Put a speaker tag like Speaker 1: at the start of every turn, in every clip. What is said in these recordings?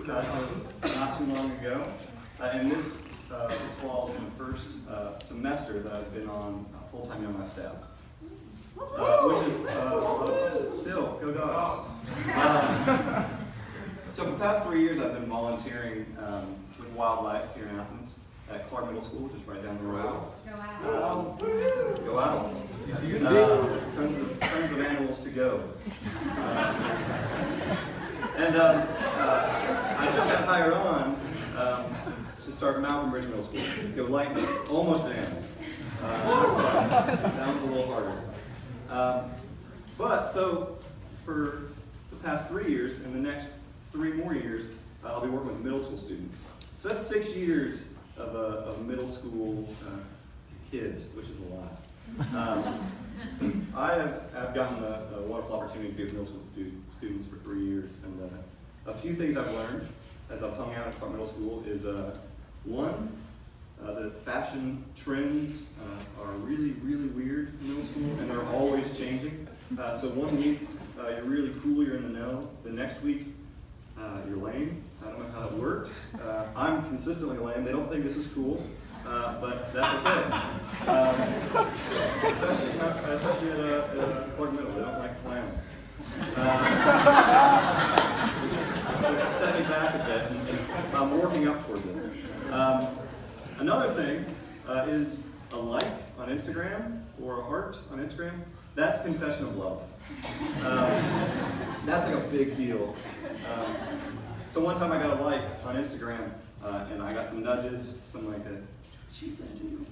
Speaker 1: so not too long ago. And this fall has been the first semester that I've been on full-time on my staff. Which is still, go dogs. So for the past 3 years, I've been volunteering with wildlife here in Athens at Clark Middle School, which is right down the road. Go Owls. Tons of animals to go. I just got hired on to start Malcolm Bridge Middle School. Go Lightning, almost an animal. That was a little harder. But so for the past 3 years, and the next 3 more years, I'll be working with middle school students. So that's 6 years of middle school kids, which is a lot. I've gotten the wonderful opportunity to be with middle school students for 3 years, and a few things I've learned as I've hung out at Clark Middle School is one, the fashion trends are really, really weird in middle school, and they're always changing. So one week you're really cool, you're in the know. The next week you're lame. I don't know how that works. I'm consistently lame. They don't think this is cool, but that's okay. Especially at Clark Middle, they don't like flannel. Which set me back a bit, and I'm working up towards it. Another thing is a like on Instagram or a heart on Instagram. That's confession of love. That's like a big deal. So one time I got a like on Instagram, and I got some nudges, some like she said you.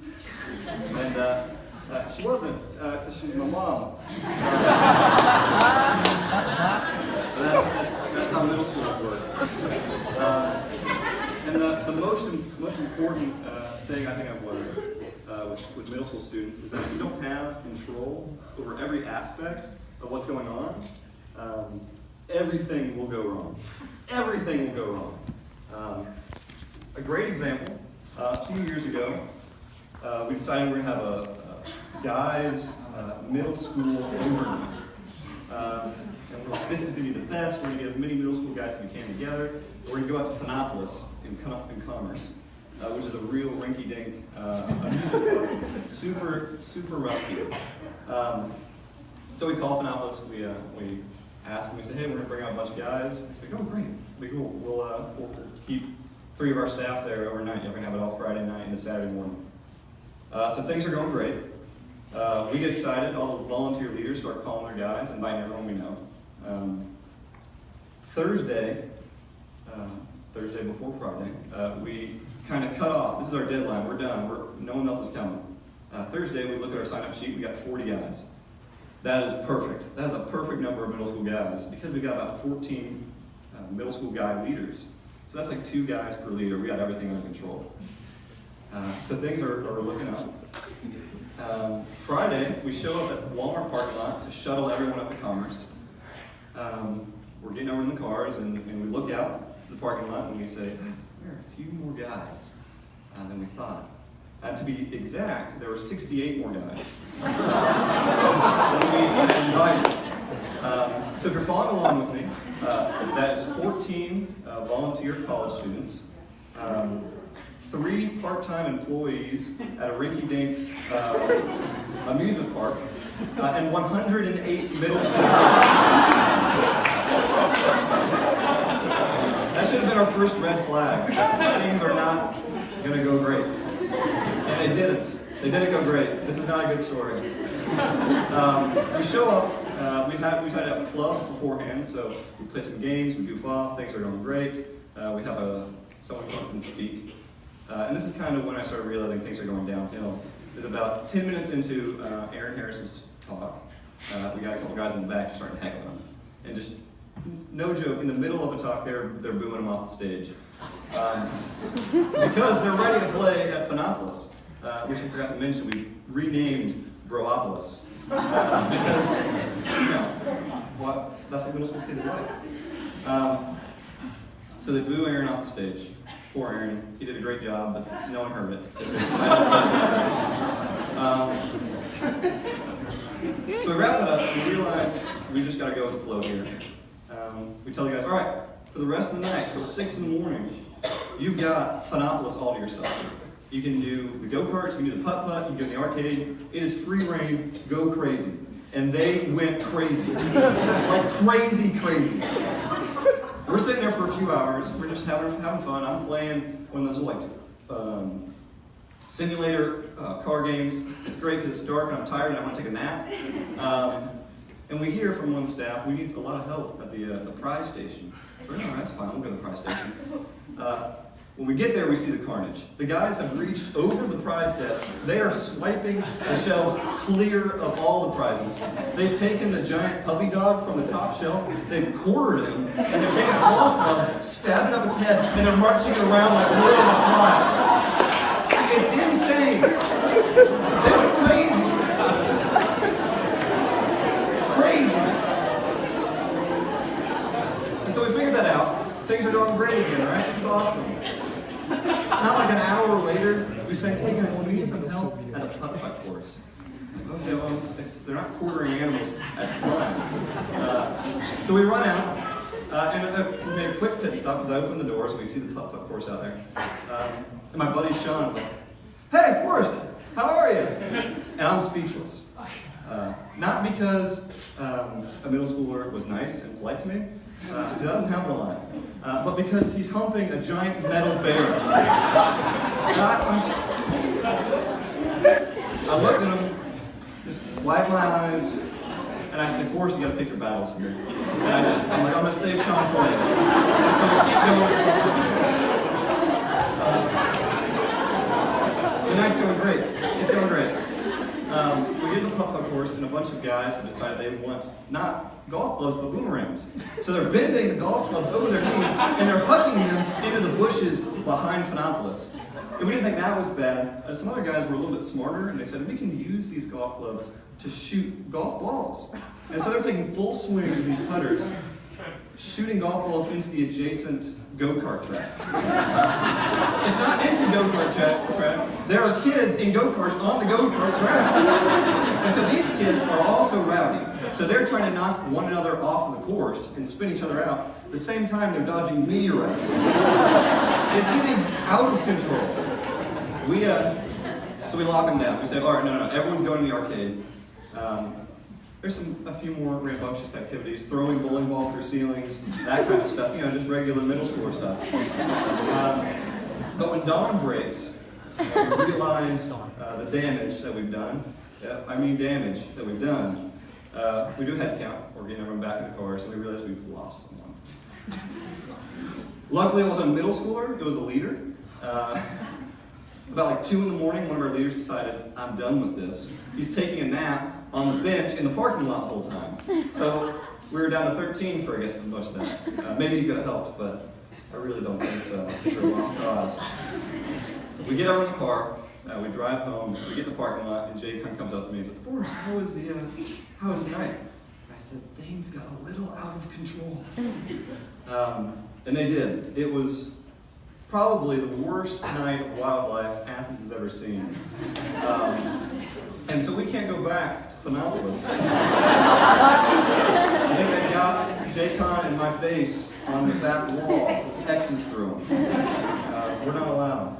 Speaker 1: And she wasn't, because she's my mom. That's how middle school works. And the most important thing I think I've learned with middle school students is that if you don't have control over every aspect of what's going on, everything will go wrong. Everything will go wrong. A great example, a few years ago, we decided we're going to have a guys middle school overnight. And we're like, this is going to be the best. We're going to get as many middle school guys as we can together. We're going to go out to Phenopolis in Commerce, which is a real rinky-dink, super rusty. So we call Phenopolis. We ask them. We say, hey, we're going to bring out a bunch of guys. They say, oh, great. We'll keep 3 of our staff there overnight. You're going to have it all Friday night and Saturday morning. So things are going great. We get excited. All the volunteer leaders start calling their guys, inviting everyone we know. Thursday before Friday, we kind of cut off. This is our deadline. We're done. No one else is coming. Thursday, we look at our sign-up sheet. We got 40 guys. That is perfect. That is a perfect number of middle school guys because we got about 14 middle school guy leaders. So that's like 2 guys per leader. We got everything under control. So things are looking up. Friday, we show up at Walmart parking lot to shuttle everyone up to Commerce. We're getting over in the cars, and we look out to the parking lot, and we say, there are a few more guys than we thought. To be exact, there were 68 more guys than we invited. So if you're following along with me, that is 14 volunteer college students, 3 part-time employees at a rinky-dink amusement park, and 108 middle school kids. That should have been our first red flag. Things are not going to go great. And they didn't. They didn't go great. This is not a good story. We show up. We tried to have a club beforehand, so we play some games, we goof off, things are going great. We have someone come up and speak. And this is kind of when I started realizing things are going downhill. It was about 10 minutes into Aaron Harris's talk. We got a couple guys in the back just starting to heckle him. And just, no joke, in the middle of a talk, they're booing him off the stage. Because they're ready to play at Phenopolis, which I forgot to mention, we've renamed Browopolis. Because, that's what middle school kids like. So they boo Aaron off the stage. Poor Aaron. He did a great job, but no one heard it. It's an exciting So we wrap that up and we realize we just got to go with the flow here. We tell the guys, all right, for the rest of the night, till 6 in the morning, you've got Funopolis all to yourself. You can do the go-karts, you can do the putt-putt, you can go to the arcade. It is free reign, go crazy. And they went crazy. Like crazy, crazy. We're sitting there for a few hours, we're just having fun. I'm playing one of those like simulator car games. It's great because it's dark and I'm tired and I want to take a nap. And we hear from one staff, we need a lot of help at the prize station. We're, no, that's fine, we'll go to the prize station. When we get there, we see the carnage. The guys have reached over the prize desk. They are swiping the shelves clear of all the prizes. They've taken the giant puppy dog from the top shelf, they've quartered him, and they've taken a golf club, stabbed it up its head, and they're marching it around like Lord of the Flies. It's insane. They went crazy. Crazy. And so we figured that out. Things are going great again, right? This is awesome. Not like an hour later, we say, hey guys, we need some help at a putt-putt course. Okay, well, if they're not quartering animals, that's fine. So we run out, and we made a quick pit stop as I opened the door, so we see the putt-putt course out there. And my buddy Sean's like, hey, Forrest, how are you? And I'm speechless. Not because a middle schooler was nice and polite to me, because that doesn't happen a lot. But because he's humping a giant metal bear. I looked at him, just wiped my eyes, and I said, Forrest, you gotta pick your battles here. And I'm like, I'm gonna save Sean for later. And so we keep going with the the night's going great. It's going great. We get to the putt-putt course, and a bunch of guys have decided they want not golf clubs, but boomerangs. So they're bending the golf clubs over their knees, and they're hucking them into the bushes behind Funopolis. And we didn't think that was bad. Some other guys were a little bit smarter, and they said, we can use these golf clubs to shoot golf balls. And so they're taking full swings with these putters, shooting golf balls into the adjacent go-kart track. It's not an empty go-kart track. There are kids in go-karts on the go-kart track. And so these kids are also rowdy. So they're trying to knock one another off of the course and spin each other out. At the same time, they're dodging meteorites. It's getting out of control. So we lock them down. We say, all right, no, everyone's going to the arcade. There's a few more rambunctious activities, throwing bowling balls through ceilings, that kind of stuff, just regular middle school stuff. But when dawn breaks, we realize the damage that we've done. Damage that we've done. We do a head count. We're getting everyone back in the cars, and we realize we've lost someone. Luckily, it wasn't a middle schooler, it was a leader. About 2 in the morning, one of our leaders decided, I'm done with this. He's taking a nap on the bench in the parking lot the whole time. So we were down to 13 for, I guess, the most of that. Maybe he could have helped, but I really don't think so. I think we're a lost cause. We get over in the car, we drive home, we get in the parking lot, and Jay kind of comes up to me and says, Forrest, how was the night? I said, things got a little out of control. And they did. It was probably the worst night of wildlife Athens has ever seen. And so we can't go back to Funopolis. I think they got J-Con and my face on the back wall, X's through them. We're not allowed.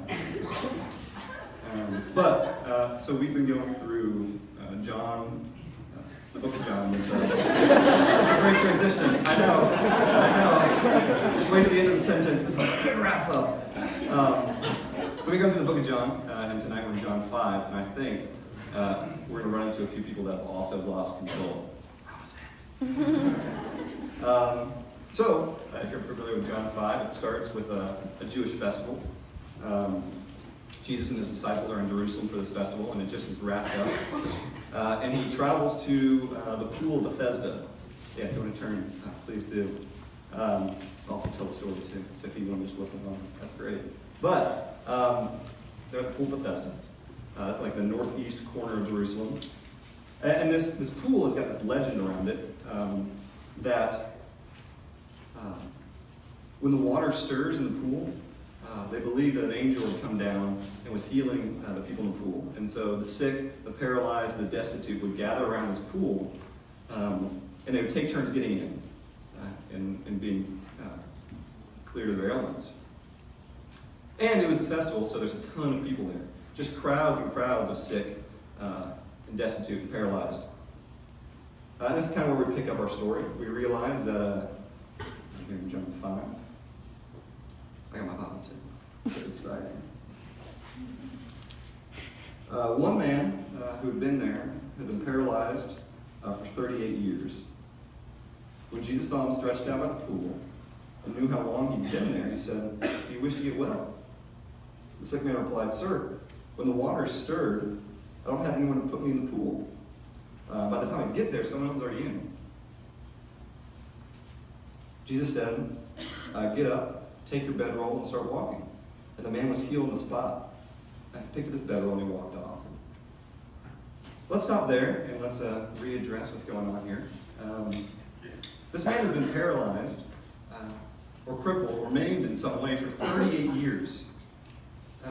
Speaker 1: So we've been going through John, the book of John. It's a great transition. I know. Just wait to the end of the sentence. It's like, wrap up. We go through the book of John, and tonight we're in John 5, and I think we're going to run into a few people that have also lost control. How was that? If you're familiar with John 5, it starts with a Jewish festival. Jesus and his disciples are in Jerusalem for this festival, and it just is wrapped up. And he travels to the pool of Bethesda. Yeah, if you want to turn, please do. I'll also tell the story too, so if you want to just listen along, that's great. But they're at the pool of Bethesda. That's like the northeast corner of Jerusalem. And this pool has got this legend around it that when the water stirs in the pool, they believe that an angel had come down and was healing the people in the pool. And so the sick, the paralyzed, the destitute would gather around this pool, and they would take turns getting in and being clear their ailments. And it was a festival, so there's a ton of people there. Just crowds and crowds of sick and destitute and paralyzed. This is kind of where we pick up our story. We realize that, I'm here in John 5. I got my Bible too. Pretty exciting. One man who had been there had been paralyzed for 38 years. When Jesus saw him stretched out by the pool and knew how long he'd been there, he said, "Do you wish to get well?" The sick man replied, "Sir, when the water is stirred, I don't have anyone to put me in the pool. By the time I get there, someone else is already in." Jesus said, "Get up, take your bedroll, and start walking." And the man was healed on the spot. He picked up his bedroll and he walked off. Let's stop there and let's readdress what's going on here. This man has been paralyzed or crippled or maimed in some way for 38 years.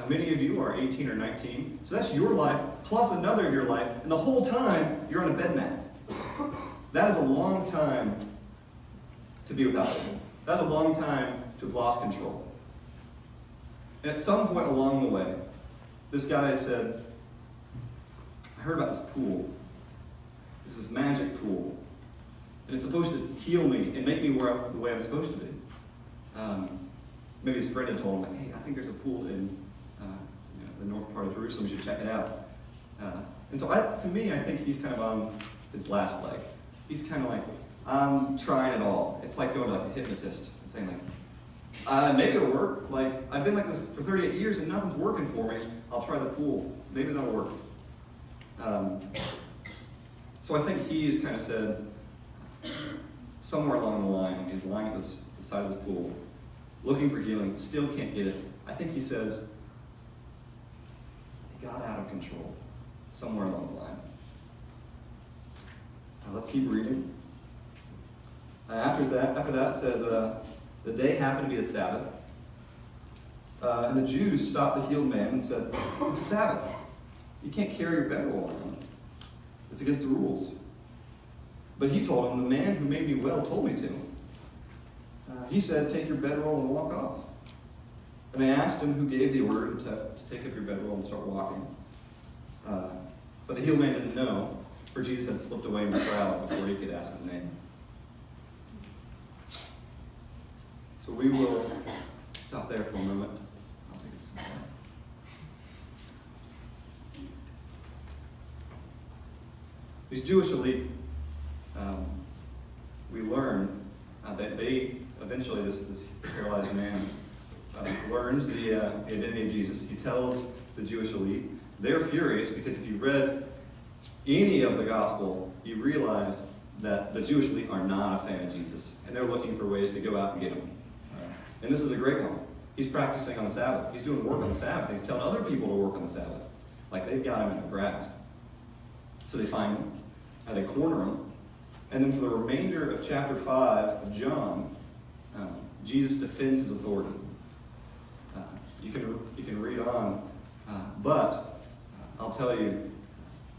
Speaker 1: Many of you are 18 or 19, so that's your life plus another of your life, and the whole time you're on a bed mat. That is a long time to be without it. That's a long time to have lost control. And at some point along the way, this guy said, "I heard about this pool. This is magic pool. And it's supposed to heal me and make me the way I'm supposed to be." Maybe his friend had told him, "Hey, I think there's a pool in the north part of Jerusalem. You should check it out." And so to me, I think he's kind of on his last leg. He's kind of like, "I'm trying it all." It's like going to like a hypnotist and saying like, "Maybe it'll work. Like, I've been like this for 38 years and nothing's working for me. I'll try the pool. Maybe that'll work." So I think he's kind of said, somewhere along the line, he's lying at the side of this pool, looking for healing, still can't get it. I think he says, it got out of control, somewhere along the line. Let's keep reading. After that, it says, the day happened to be the Sabbath, and the Jews stopped the healed man and said, "It's a Sabbath. You can't carry your bedroll around. It's against the rules." But he told them, "The man who made me well told me to." He said, "Take your bedroll and walk off." And they asked him who gave the order to take up your bedroll and start walking. But the healed man didn't know, for Jesus had slipped away in the crowd before he could ask his name. So we will stop there for a moment. I'll take it to some point. These Jewish elite, we learn that they eventually, this paralyzed man learns the identity of Jesus. He tells the Jewish elite. They're furious because if you read any of the gospel, you realized that the Jewish elite are not a fan of Jesus, and they're looking for ways to go out and get him. And this is a great one. He's practicing on the Sabbath. He's doing work on the Sabbath. He's telling other people to work on the Sabbath. Like they've got him in a grasp. So they find him, and they corner him. And then for the remainder of chapter 5 of John, Jesus defends his authority. You can read on, but I'll tell you,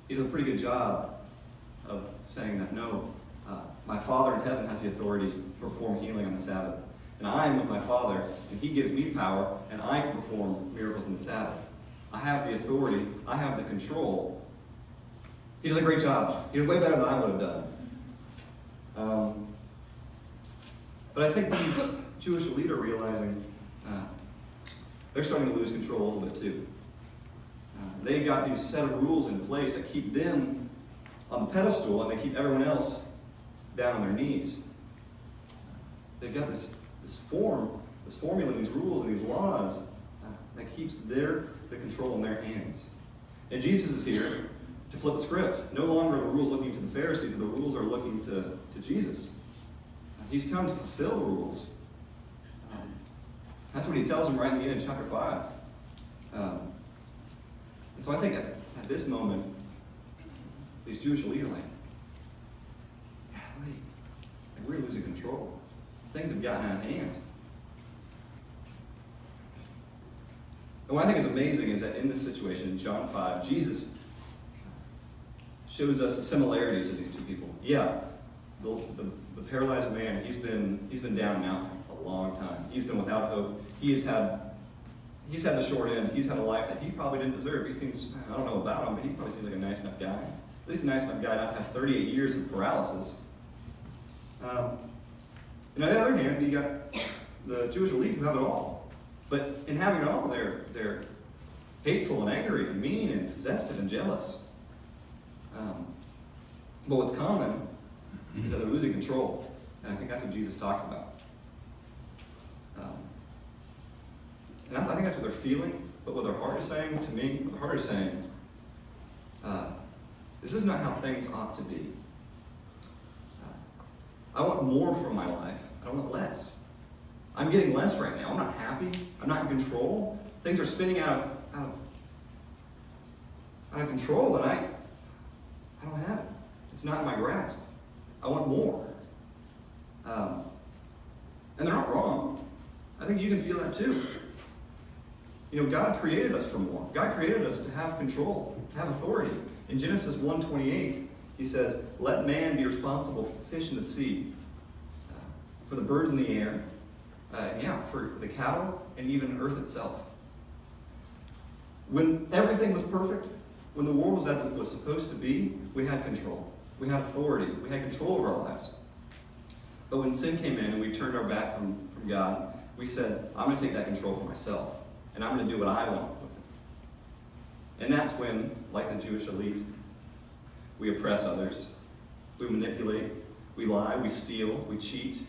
Speaker 1: he does a pretty good job of saying that, no, my Father in heaven has the authority to perform healing on the Sabbath. And I am with my Father, and he gives me power, and I can perform miracles on the Sabbath. I have the authority. I have the control. He does a great job. He does way better than I would have done. But I think these Jewish elite are realizing they're starting to lose control a little bit too. They've got these set of rules in place that keep them on the pedestal, and they keep everyone else down on their knees. They've got this formula, these rules, and these laws that keeps the control in their hands. And Jesus is here to flip the script. No longer are the rules looking to the Pharisees, but the rules are looking to Jesus. He's come to fulfill the rules. That's what he tells them right in the end of chapter 5. And so I think at this moment, these Jewish elite are like, golly, we're losing control. Things have gotten out of hand. And what I think is amazing is that in this situation, in John 5, Jesus shows us the similarities of these two people. Yeah, the paralyzed man, he's been down and out for a long time. He's been without hope. He's had the short end. He's had a life that he probably didn't deserve. He seems, I don't know about him, but he probably seems like a nice enough guy. At least a nice enough guy not to have 38 years of paralysis. And on the other hand, you got the Jewish elite who have it all. But in having it all, they're hateful and angry and mean and possessive and jealous. But what's common is that they're losing control. And I think that's what Jesus talks about. And I think that's what they're feeling, but what their heart is saying to me, what their heart is saying, this is not how things ought to be. I want more from my life. I don't want less. I'm getting less right now. I'm not happy. I'm not in control. Things are spinning out of control, and I don't have it. It's not in my grasp. I want more. And they're not wrong. I think you can feel that too. You know, God created us for more. God created us to have control, to have authority. In Genesis 1:28, he says, "Let man be responsible for fish in the sea, for the birds in the air, for the cattle, and even earth itself." When everything was perfect, when the world was as it was supposed to be, we had control. We had authority. We had control over our lives. But when sin came in and we turned our back from God, we said, I'm going to take that control for myself, and I'm going to do what I want with it. And that's when, like the Jewish elite, we oppress others, we manipulate, we lie, we steal, we cheat,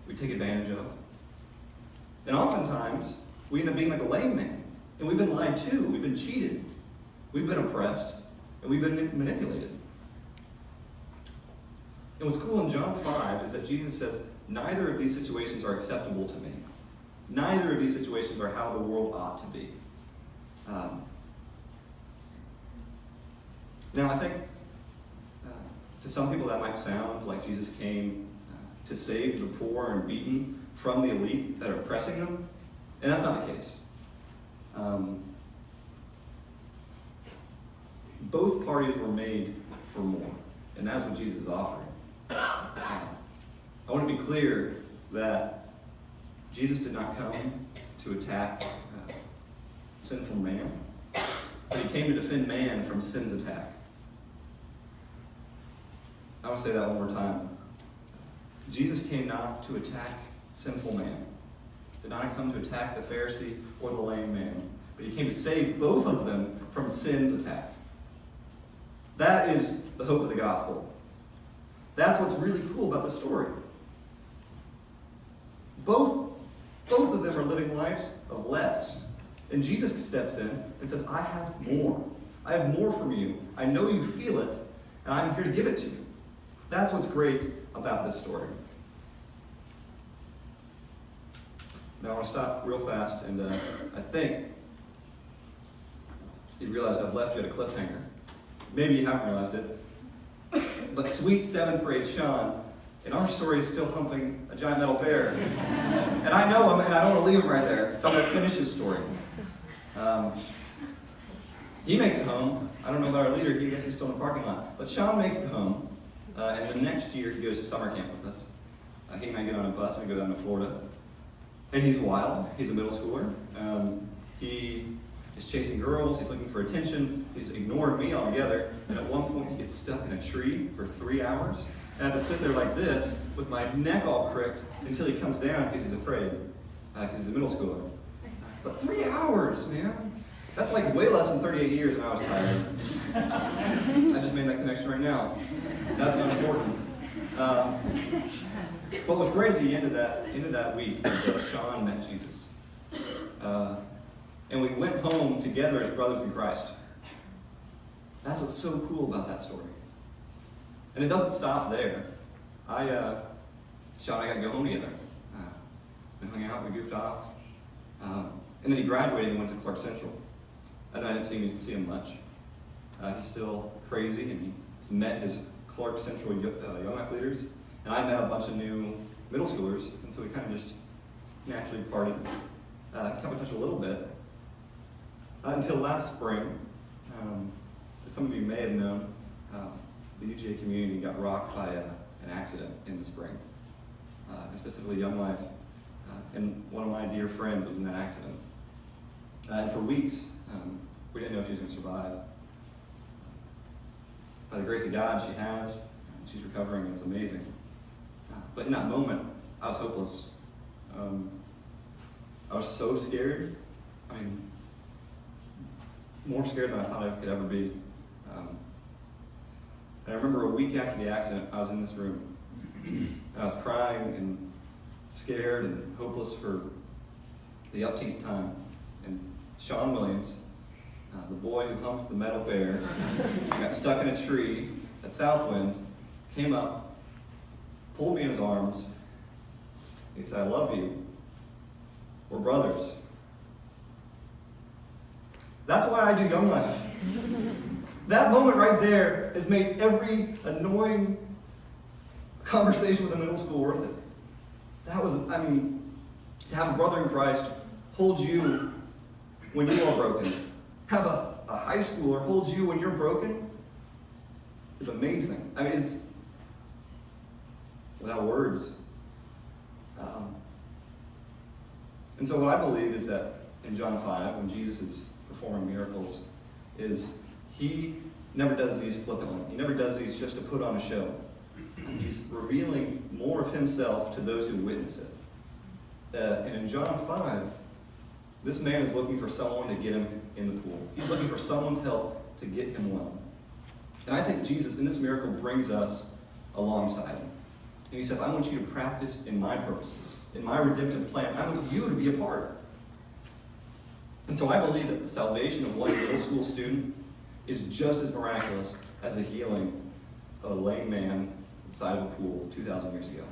Speaker 1: we take advantage of. And oftentimes, we end up being like a lame man. And we've been lied to, we've been cheated, we've been oppressed, and we've been manipulated. And what's cool in John 5 is that Jesus says, neither of these situations are acceptable to me. Neither of these situations are how the world ought to be. Now, I think to some people that might sound like Jesus came to save the poor and beaten from the elite that are oppressing them, and that's not the case. Both parties were made for more, and that's what Jesus is offering. I want to be clear that Jesus did not come to attack sinful man, but he came to defend man from sin's attack. I want to say that one more time. Jesus came not to attack sinful man, did not come to attack the Pharisee or the lame man, but he came to save both of them from sin's attack. That is the hope of the gospel. That's what's really cool about the story. Both of them are living lives of less. And Jesus steps in and says, I have more. I have more from you. I know you feel it, and I'm here to give it to you. That's what's great about this story. Now I want to stop real fast, and I think you realized I've left you at a cliffhanger. Maybe you haven't realized it. But sweet 7th grade Sean, in our story, is still humping a giant metal bear. And I know him, and I don't want to leave him right there, so I'm going to finish his story. He makes it home. I don't know about our leader. I guess he's still in the parking lot. But Sean makes it home, and the next year he goes to summer camp with us. He and I get on a bus and we go down to Florida. And he's wild. He's a middle schooler. He is chasing girls. He's looking for attention. He's ignoring me altogether. And at one point, he gets stuck in a tree for 3 hours. And I have to sit there like this with my neck all cricked until he comes down because he's afraid, because he's a middle schooler. But 3 hours, man. That's like way less than 38 years, and I was tired. I just made that connection right now. That's not important. What was great at the end of that week was that Sean met Jesus. And we went home together as brothers in Christ. That's what's so cool about that story. And it doesn't stop there. Sean and I got to go home together. We hung out, we goofed off. And then he graduated and went to Clark Central. And I didn't see him much. He's still crazy, and he's met his Clark Central Young Life leaders. And I met a bunch of new middle schoolers, and so we kind of just naturally parted, kept in touch a little bit, until last spring. As some of you may have known, the UGA community got rocked by an accident in the spring. and specifically Young Life. And one of my dear friends was in that accident. And for weeks, we didn't know if she was going to survive. By the grace of God, she has. She's recovering, and it's amazing. But in that moment, I was hopeless. I was so scared. I mean, more scared than I thought I could ever be. And I remember a week after the accident, I was in this room. And I was crying and scared and hopeless for the upteenth time. And Sean Williams, the boy who humped the metal bear, got stuck in a tree at Southwind, came up, pulled me in his arms. He said, "I love you. We're brothers." That's why I do Young Life. That moment right there has made every annoying conversation with a middle school worth it. That was, to have a brother in Christ hold you when you are broken, have a high schooler hold you when you're broken, is amazing. It's without words. And so what I believe is that in John 5, when Jesus is performing miracles, is he never does these flippantly. He never does these just to put on a show. He's revealing more of himself to those who witness it. And in John 5, this man is looking for someone to get him in the pool. He's looking for someone's help to get him well. And I think Jesus, in this miracle, brings us alongside him. And he says, I want you to practice in my purposes, in my redemptive plan. I want you to be a part. And so I believe that the salvation of one middle school student is just as miraculous as the healing of a lame man inside of a pool 2,000 years ago.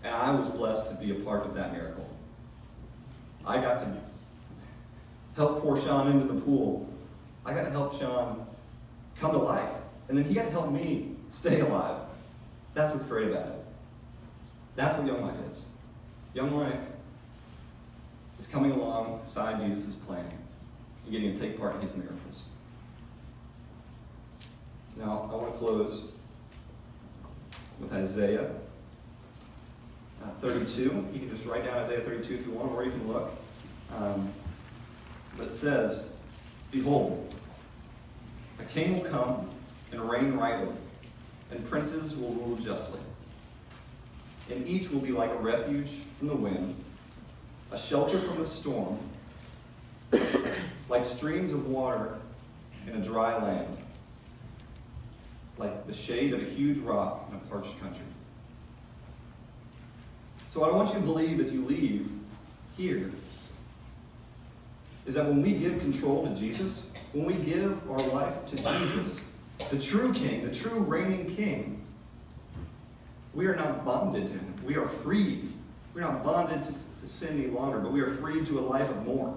Speaker 1: And I was blessed to be a part of that miracle. I got to help pour Sean into the pool. I got to help Sean come to life. And then he got to help me stay alive. That's what's great about it. That's what Young Life is. Young Life is coming alongside Jesus' plan and getting to take part in his miracles. Now, I want to close with Isaiah 32. You can just write down Isaiah 32 if you want, or you can look. But it says, "Behold, a king will come and reign rightly, and princes will rule justly. And each will be like a refuge from the wind, a shelter from the storm, like streams of water in a dry land, like the shade of a huge rock in a parched country." So what I want you to believe as you leave here is that when we give control to Jesus, when we give our life to Jesus, the true King, the true reigning King, we are not bonded to him. We are freed. We're not bonded to sin any longer, but we are freed to a life of more.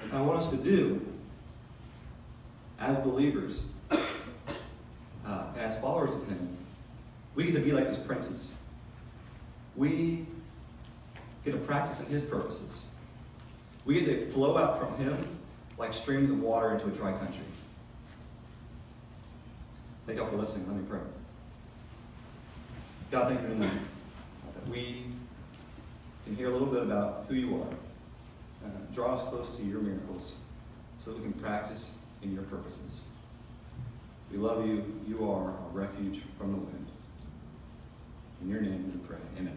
Speaker 1: And I want us to do, as believers, and as followers of him, we get to be like these princes. We get to practice in his purposes. We get to flow out from him like streams of water into a dry country. Thank y'all for listening. Let me pray. God, thank you tonight that we can hear a little bit about who you are. Draw us close to your miracles so that we can practice in your purposes. We love you. You are our refuge from the wind. In your name we pray. Amen.